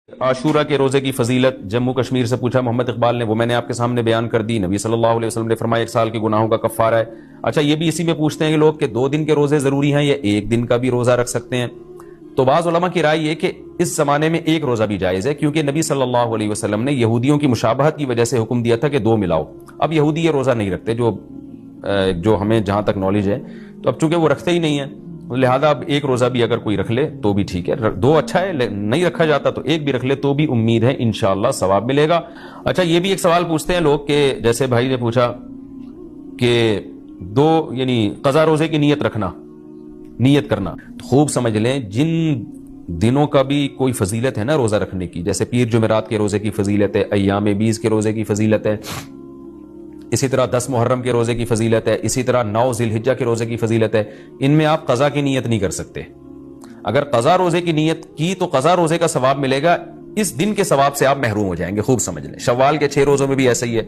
عاشورہ کے روزے کی فضیلت جموں کشمیر سے پوچھا محمد اقبال نے، وہ میں نے آپ کے سامنے بیان کر دی۔ نبی صلی اللہ علیہ وسلم نے فرمایا 1 سال کے گناہوں کا کفارہ ہے۔ اچھا یہ بھی اسی میں پوچھتے ہیں کہ لوگ کہ 2 دن کے روزے ضروری ہیں یا 1 دن کا بھی روزہ رکھ سکتے ہیں؟ تو بعض علماء کی رائے یہ کہ اس زمانے میں 1 روزہ بھی جائز ہے، کیونکہ نبی صلی اللہ علیہ وسلم نے یہودیوں کی مشابہت کی وجہ سے حکم دیا تھا کہ 2 ملاؤ۔ اب یہودی یہ روزہ نہیں رکھتے، جو ہمیں جہاں تک نالج ہے، تو اب چونکہ وہ رکھتے ہی نہیں ہیں، لہذا اب 1 روزہ بھی اگر کوئی رکھ لے تو بھی ٹھیک ہے، 2 اچھا ہے، نہیں رکھا جاتا تو 1 بھی رکھ لے تو بھی امید ہے انشاءاللہ ثواب ملے گا۔ اچھا یہ بھی ایک سوال پوچھتے ہیں لوگ کہ جیسے بھائی نے پوچھا کہ 2 یعنی قضا روزے کی نیت کرنا، خوب سمجھ لیں جن دنوں کا بھی کوئی فضیلت ہے نا روزہ رکھنے کی، جیسے پیر جمعرات کے روزے کی فضیلت ہے، ایام 20 کے روزے کی فضیلت ہے، اسی طرح 10 محرم کے روزے کی فضیلت ہے، اسی طرح 9 ذی الحجہ کے روزے کی فضیلت ہے، ان میں آپ قضا کی نیت نہیں کر سکتے۔ اگر قضا روزے کی نیت کی تو قضا روزے کا ثواب ملے گا، اس دن کے ثواب سے آپ محروم ہو جائیں گے، خوب سمجھ لیں۔ شوال کے 6 روزوں میں بھی ایسا ہی ہے۔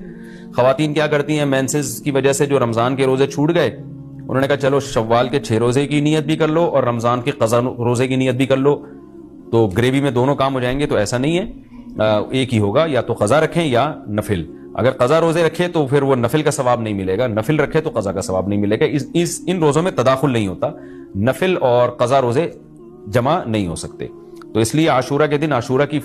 خواتین کیا کرتی ہیں، مینسز کی وجہ سے جو رمضان کے روزے چھوٹ گئے، انہوں نے کہا چلو شوال کے 6 روزے کی نیت بھی کر لو اور رمضان کے قضا روزے کی نیت بھی کر لو، تو گریوی میں دونوں کام ہو جائیں گے۔ تو ایسا نہیں ہے، ایک ہی ہوگا، یا تو قضا رکھیں یا نفل۔ اگر قضا روزے رکھے تو پھر وہ نفل کا ثواب نہیں ملے گا، نفل رکھے تو قضا کا ثواب نہیں ملے گا۔ ان روزوں میں تداخل نہیں ہوتا، نفل اور قضا روزے جمع نہیں ہو سکتے۔ تو اس لیے عاشورہ کے دن عاشورہ کی